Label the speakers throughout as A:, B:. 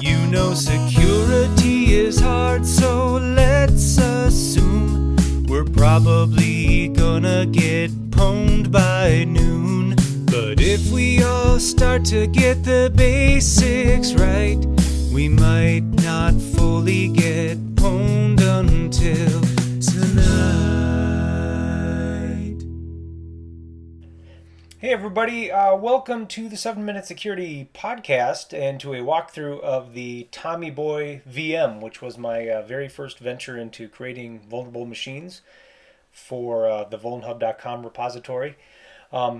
A: You know security is hard, so let's assume we're probably gonna get pwned by noon. But if we all start to get the basics right, we might not fully get pwned until tonight. Hey everybody, welcome to the 7-Minute Security Podcast and to a walkthrough of the Tommy Boy VM, which was my very first venture into creating vulnerable machines for the Vulnhub.com repository.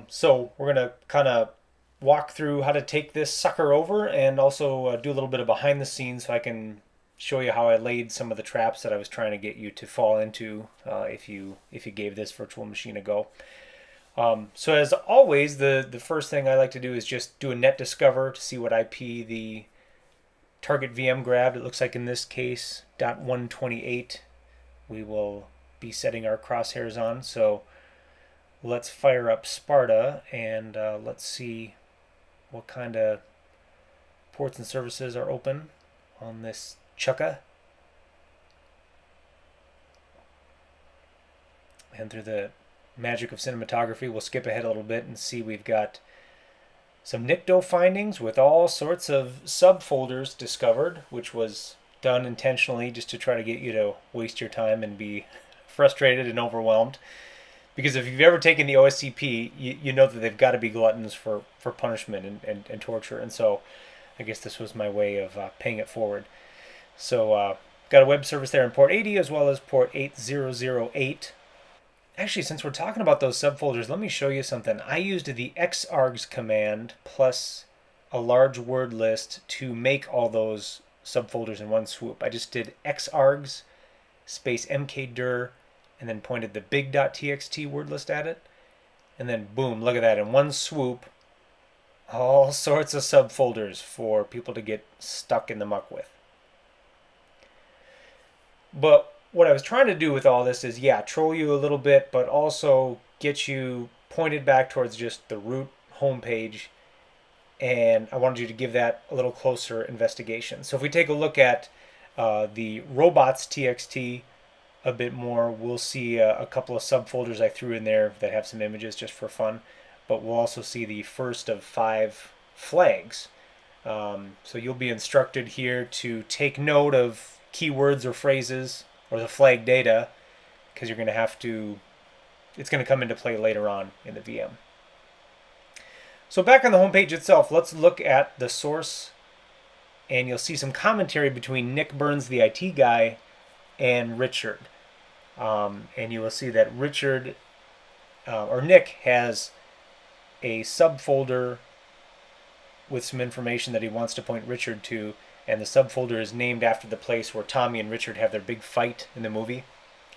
A: So we're going to kind of walk through how to take this sucker over and also do a little bit of behind the scenes so I can show you how I laid some of the traps that I was trying to get you to fall into if you gave this virtual machine a go. So as always, the first thing I like to do is just do a net discover to see what IP the target VM grabbed. It looks like in this case, .128 we will be setting our crosshairs on. So let's fire up Sparta and let's see what kind of ports and services are open on this Chukka. And through the magic of cinematography, we'll skip ahead a little bit and see we've got some Nycto findings with all sorts of subfolders discovered, which was done intentionally just to try to get you to waste your time and be frustrated and overwhelmed. Because if you've ever taken the OSCP, you know that they've got to be gluttons for punishment and torture. And so I guess this was my way of paying it forward. So got a web service there in port 80 as well as port 8008. Actually, since we're talking about those subfolders, let me show you something. I used the xargs command plus a large word list to make all those subfolders in one swoop. I just did xargs space mkdir and then pointed the big.txt word list at it. And then boom, look at that. In one swoop, all sorts of subfolders for people to get stuck in the muck with. But what I was trying to do with all this is, troll you a little bit, but also get you pointed back towards just the root homepage. And I wanted you to give that a little closer investigation. So if we take a look at the robots.txt a bit more, we'll see a couple of subfolders I threw in there that have some images just for fun. But we'll also see the first of 5 flags. So you'll be instructed here to take note of keywords or phrases or the flag data, because you're going to have to, it's going to come into play later on in the VM. So back on the homepage itself, let's look at the source, and you'll see some commentary between Nick Burns, the IT guy, and Richard. And you will see that Richard, or Nick, has a subfolder with some information that he wants to point Richard to, and the subfolder is named after the place where Tommy and Richard have their big fight in the movie,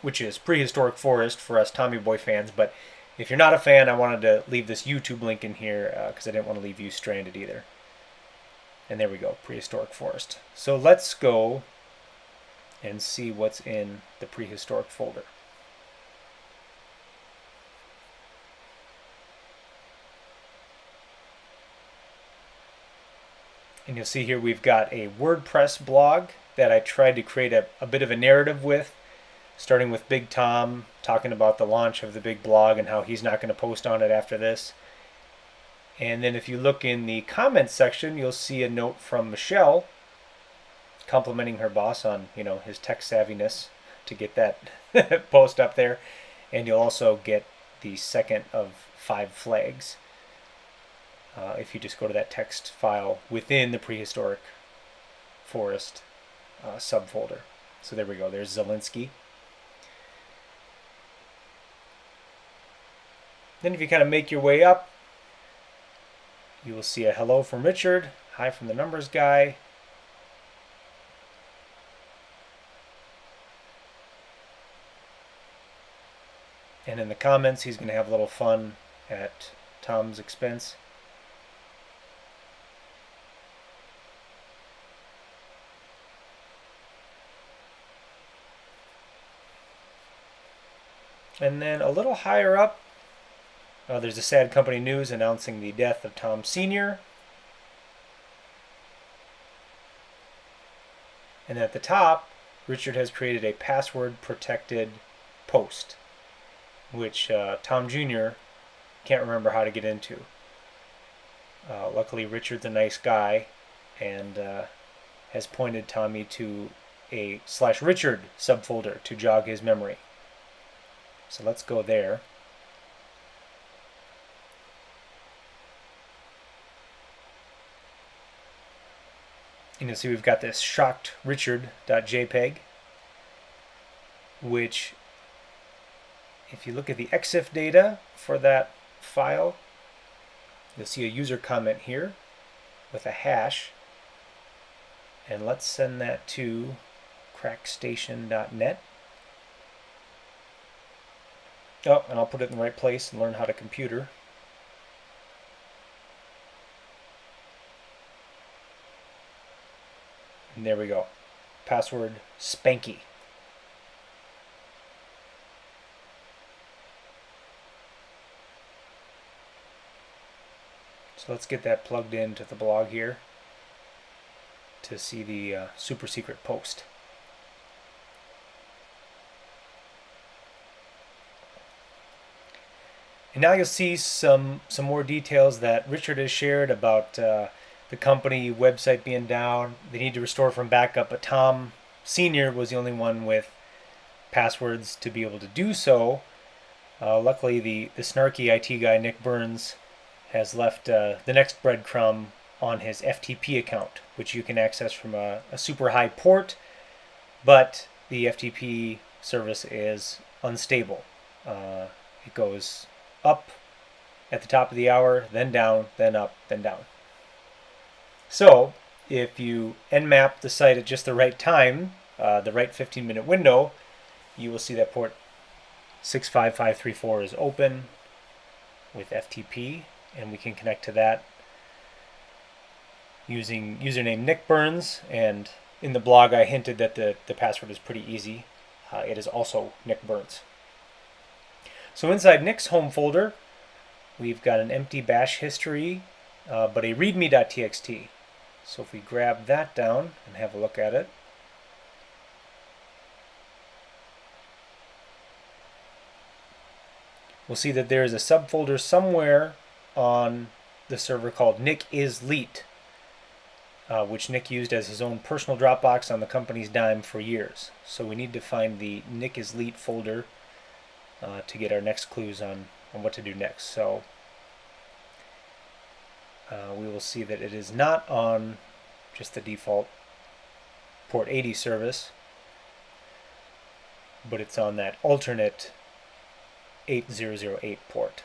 A: which is Prehistoric Forest for us Tommy Boy fans. But if you're not a fan, I wanted to leave this YouTube link in here because I didn't want to leave you stranded either. And there we go, Prehistoric Forest. So let's go and see what's in the prehistoric folder. And you'll see here we've got a WordPress blog that I tried to create a bit of a narrative with, starting with Big Tom talking about the launch of the big blog and how he's not going to post on it after this. And then if you look in the comments section, you'll see a note from Michelle complimenting her boss on, his tech savviness to get that post up there. And you'll also get the second of 5 flags. If you just go to that text file within the prehistoric forest subfolder. So there we go. There's Zelensky. Then if you kind of make your way up, you will see a hello from Richard, hi from the numbers guy. And in the comments, he's going to have a little fun at Tom's expense. And then a little higher up, there's a sad company news announcing the death of Tom Sr. And at the top, Richard has created a password protected post, which Tom Jr. can't remember how to get into. Luckily, Richard's a nice guy and has pointed Tommy to a /Richard subfolder to jog his memory. So let's go there. And you'll see we've got this shockedrichard.jpg, which, if you look at the exif data for that file, you'll see a user comment here with a hash. And let's send that to crackstation.net. Oh, and I'll put it in the right place and learn how to computer. And there we go. Password Spanky. So let's get that plugged into the blog here to see the super secret post. And now you'll see some more details that Richard has shared about the company website being down. They need to restore from backup, but Tom Sr. was the only one with passwords to be able to do so. Luckily, the snarky IT guy, Nick Burns, has left the next breadcrumb on his FTP account, which you can access from a super high port, but the FTP service is unstable. It goes up at the top of the hour, then down, then up, then down. So if you nmap the site at just the right time, the right 15-minute window, you will see that port 65534 is open with FTP, and we can connect to that using username Nick Burns. And in the blog I hinted that the password is pretty easy. It is also Nick Burns. So inside Nick's home folder, we've got an empty bash history, but a readme.txt. So if we grab that down and have a look at it, we'll see that there is a subfolder somewhere on the server called Nick is Leet, which Nick used as his own personal Dropbox on the company's dime for years. So we need to find the Nick is Leet folder to get our next clues on what to do next. So we will see that it is not on just the default port 80 service, but it's on that alternate 8008 port.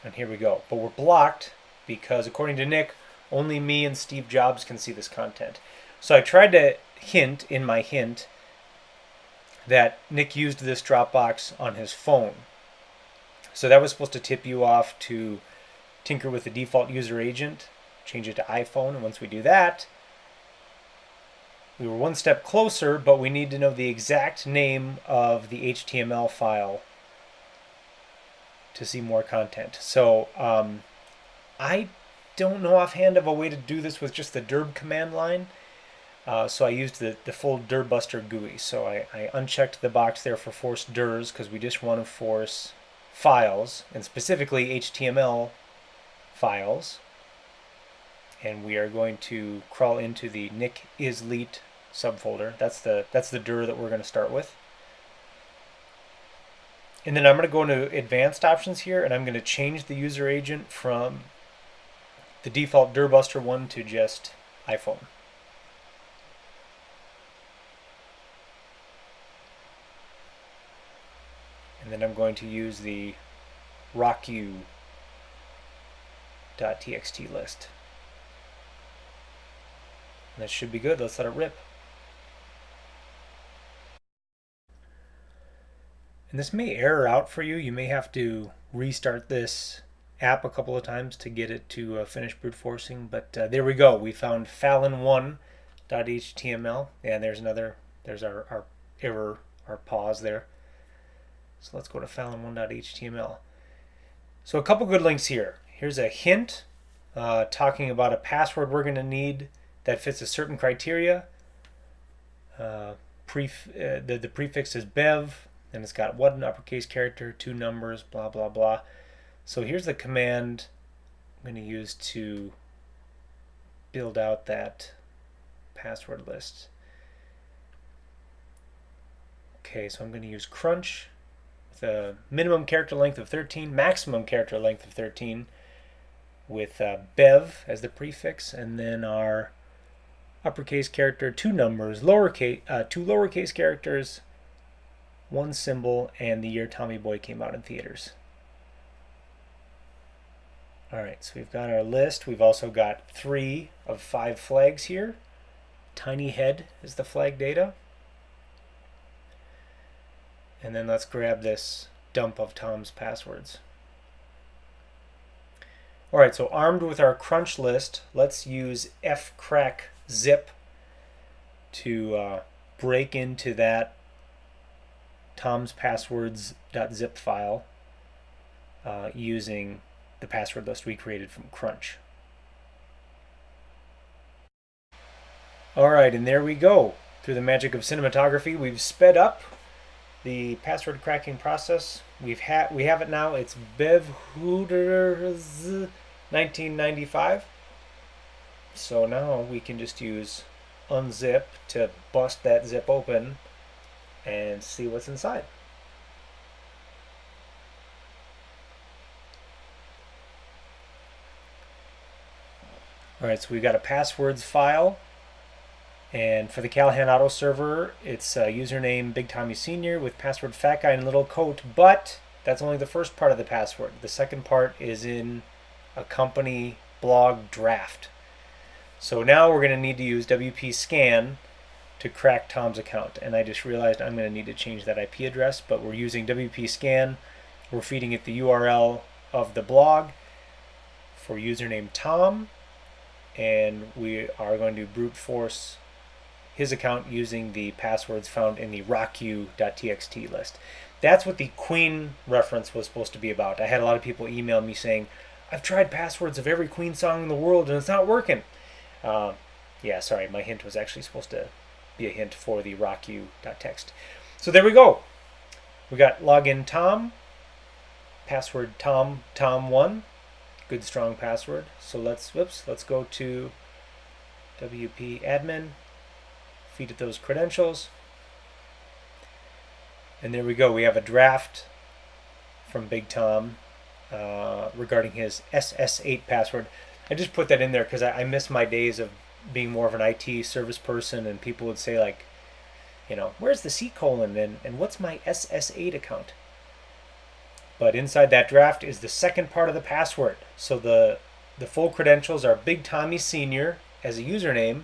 A: And here we go. But we're blocked because, according to Nick, only me and Steve Jobs can see this content. So I tried to hint in my hint that Nick used this Dropbox on his phone. So that was supposed to tip you off to tinker with the default user agent, change it to iPhone, and once we do that, we were one step closer, but we need to know the exact name of the HTML file to see more content. So I don't know offhand of a way to do this with just the dirb command line. So I used the full dirbuster GUI. So I unchecked the box there for force dirs because we just want to force files, and specifically HTML files. And we are going to crawl into the Nick is Leet subfolder. That's the dir that we're going to start with. And then I'm going to go into advanced options here, and I'm going to change the user agent from the default dirbuster one to just iPhone. And then I'm going to use the rocku.txt list. And that should be good. Let's let it rip. And this may error out for you. You may have to restart this app a couple of times to get it to finish brute forcing. But there we go. We found fallon1.html. And there's our error, our pause there. So let's go to fallon1.html. So a couple good links here. Here's a hint talking about a password we're going to need that fits a certain criteria. The prefix is bev, and it's got one uppercase character, two numbers, blah, blah, blah. So here's the command I'm going to use to build out that password list. Okay, so I'm going to use crunch with a minimum character length of 13, maximum character length of 13, with bev as the prefix, and then our uppercase character, two numbers, two lowercase characters, one symbol, and the year Tommy Boy came out in theaters. Alright, so we've got our list. We've also got 3 of 5 flags here. Tiny head is the flag data. And then let's grab this dump of Tom's passwords. Alright, so armed with our crunch list, let's use fcrack zip to break into that Tom's passwords.zip file using the password list we created from crunch. Alright, and there we go. Through the magic of cinematography, we've sped up the password cracking process. We have it now. It's Bev Hooters 1995. So now we can just use unzip to bust that zip open and see what's inside. Alright, so we've got a passwords file, and for the Callahan Auto server, it's username Big Tommy Sr. with password Fat Guy in a little coat, but that's only the first part of the password. The second part is in a company blog draft. So now we're going to need to use WP scan to crack Tom's account, and I just realized I'm going to need to change that IP address, but we're using WP scan. We're feeding it the URL of the blog for username Tom, and we are going to brute force his account using the passwords found in the rockyou.txt list. That's what the Queen reference was supposed to be about. I had a lot of people email me saying, I've tried passwords of every Queen song in the world and it's not working. Yeah, sorry, my hint was actually supposed to be a hint for the rockyou.txt. So there we go. We got login Tom, password Tom1, good strong password. So let's go to WP admin, feed it those credentials, and there we go. We have a draft from Big Tom regarding his SS8 password. I just put that in there because I miss my days of being more of an IT service person, and people would say, like, you know, where's the C colon and what's my SS8 account? But inside that draft is the second part of the password. So the full credentials are Big Tommy Sr. as a username,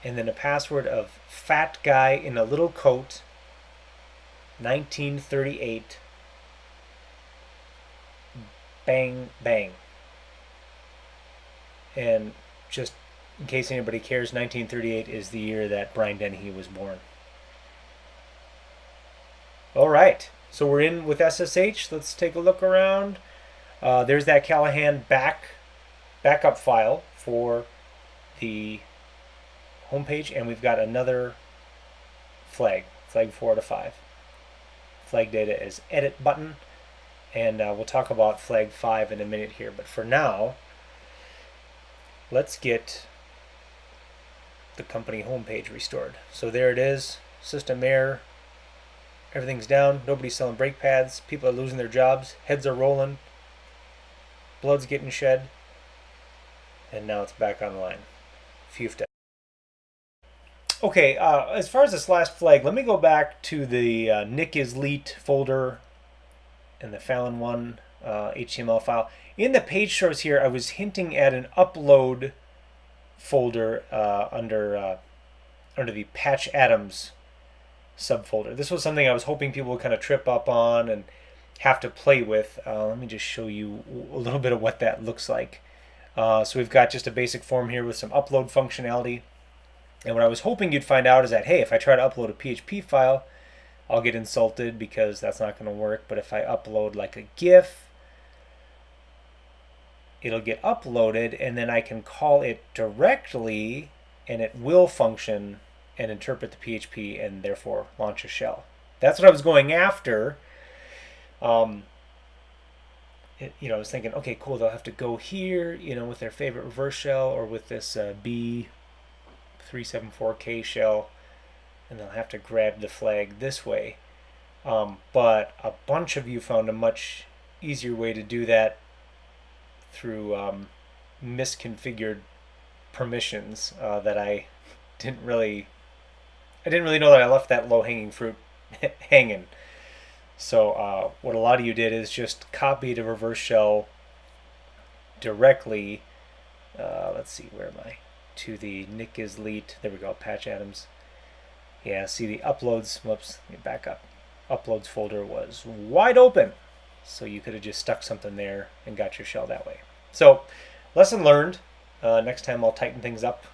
A: and then a password of Fat Guy in a Little Coat, 1938, bang, bang. And just in case anybody cares, 1938 is the year that Brian Dennehy was born. All right, so we're in with SSH. Let's take a look around. There's that Callahan backup file for the homepage, and we've got another flag 4 out of 5. Flag data is edit button, and we'll talk about flag 5 in a minute here. But for now, let's get the company homepage restored. So there it is, system error, everything's down, nobody's selling brake pads, people are losing their jobs, heads are rolling, blood's getting shed, and now it's back online. Phew. Okay, as far as this last flag, let me go back to the Nick is Leet folder and the Fallon 1 HTML file. In the page source here, I was hinting at an upload folder under the Patch Adams subfolder. This was something I was hoping people would kind of trip up on and have to play with. Let me just show you a little bit of what that looks like. So we've got just a basic form here with some upload functionality. And what I was hoping you'd find out is that, hey, if I try to upload a PHP file, I'll get insulted because that's not going to work. But if I upload like a GIF it'll get uploaded, and then I can call it directly, and it will function and interpret the PHP and therefore launch a shell. That's what I was going after. Um, I was thinking, okay, cool, they'll have to go here, with their favorite reverse shell or with this B374K shell, and they'll have to grab the flag this way. But a bunch of you found a much easier way to do that through misconfigured permissions that I didn't really know that I left that low-hanging fruit hanging. So what a lot of you did is just copy the reverse shell directly. Let's see, where am I? To the Nick Isleet. There we go, Patch Adams. Yeah, see the uploads. Whoops, let me back up. Uploads folder was wide open. So you could have just stuck something there and got your shell that way. So, lesson learned. Next time I'll tighten things up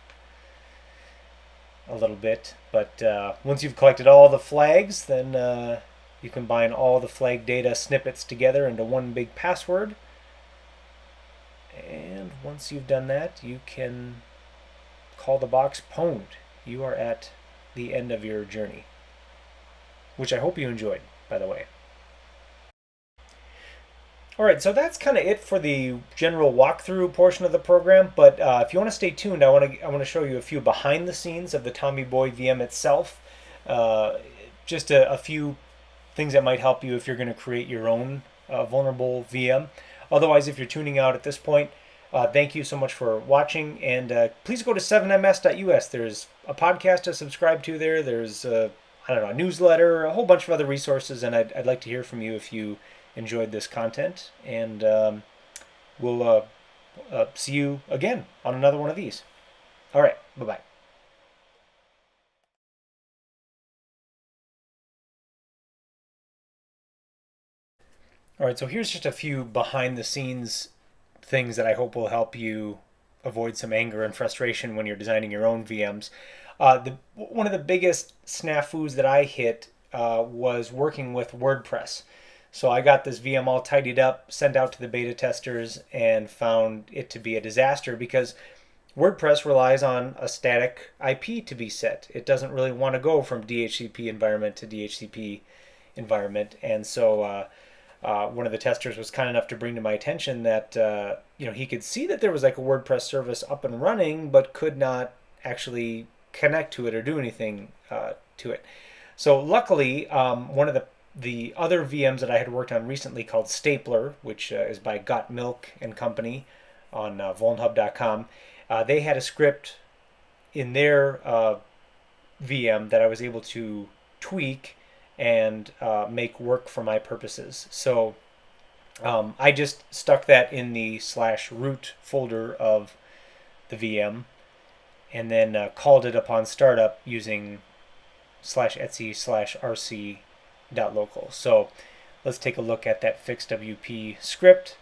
A: a little bit. But once you've collected all the flags, then you combine all the flag data snippets together into one big password. And once you've done that, you can call the box pwned. You are at the end of your journey, which I hope you enjoyed, by the way. Alright, so that's kind of it for the general walkthrough portion of the program, but if you want to stay tuned, I want to show you a few behind the scenes of the Tommy Boy VM itself. Just a few things that might help you if you're going to create your own vulnerable VM. Otherwise, if you're tuning out at this point, thank you so much for watching, and please go to 7ms.us. There's a podcast to subscribe to there. There's a newsletter, a whole bunch of other resources, and I'd like to hear from you if you enjoyed this content, and we'll see you again on another one of these. All right, bye-bye. All right, so here's just a few behind-the-scenes things that I hope will help you avoid some anger and frustration when you're designing your own VMs. One of the biggest snafus that I hit was working with WordPress. So I got this VM all tidied up, sent out to the beta testers, and found it to be a disaster because WordPress relies on a static IP to be set. It doesn't really want to go from DHCP environment to DHCP environment, and so one of the testers was kind enough to bring to my attention that he could see that there was like a WordPress service up and running, but could not actually connect to it or do anything to it. So luckily, one of the other VMs that I had worked on recently called Stapler, which is by Got Milk and Company on Vulnhub.com, they had a script in their VM that I was able to tweak and make work for my purposes. So I just stuck that in the /root folder of the VM, and then called it upon startup using /etc/rc.local. So let's take a look at that fixwp script.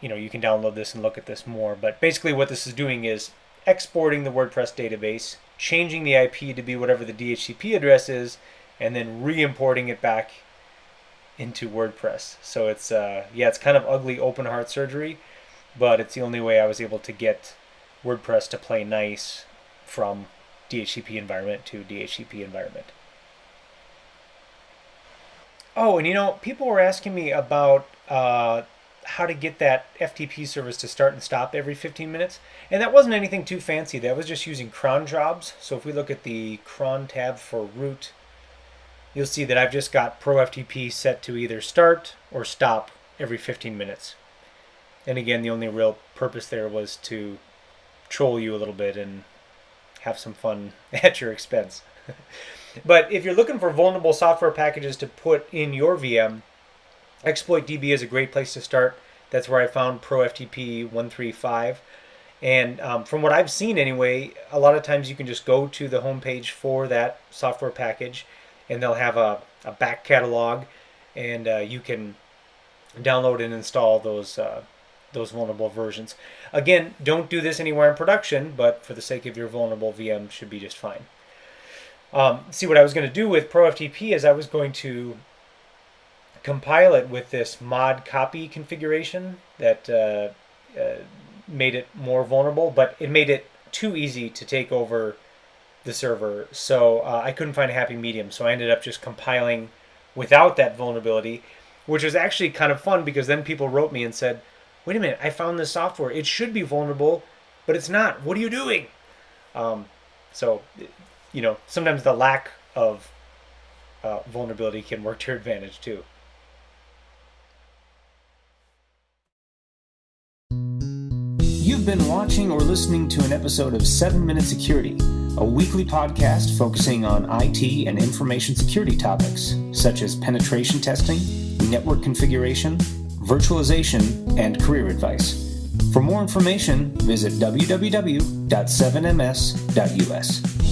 A: You can download this and look at this more, but basically what this is doing is exporting the WordPress database, changing the IP to be whatever the DHCP address is, and then re-importing it back into WordPress. So it's it's kind of ugly open heart surgery, but it's the only way I was able to get WordPress to play nice from DHCP environment to DHCP environment. Oh, and people were asking me about how to get that FTP service to start and stop every 15 minutes. And that wasn't anything too fancy. That was just using cron jobs. So if we look at the cron tab for root, you'll see that I've just got ProFTP set to either start or stop every 15 minutes. And again, the only real purpose there was to troll you a little bit and have some fun at your expense. But if you're looking for vulnerable software packages to put in your VM, ExploitDB is a great place to start. That's where I found ProFTP 135. And from what I've seen anyway, a lot of times you can just go to the homepage for that software package, and they'll have a back catalog, and you can download and install those vulnerable versions. Again, don't do this anywhere in production, but for the sake of your vulnerable VM, should be just fine. See, what I was going to do with ProFTP is I was going to compile it with this mod copy configuration that made it more vulnerable, but it made it too easy to take over the server. So I couldn't find a happy medium. So I ended up just compiling without that vulnerability, which was actually kind of fun because then people wrote me and said, wait a minute, I found this software. It should be vulnerable, but it's not. What are you doing? So, sometimes the lack of vulnerability can work to your advantage too. You've been watching or listening to an episode of 7 Minute Security, a weekly podcast focusing on IT and information security topics such as penetration testing, network configuration, virtualization, and career advice. For more information, visit www.7ms.us.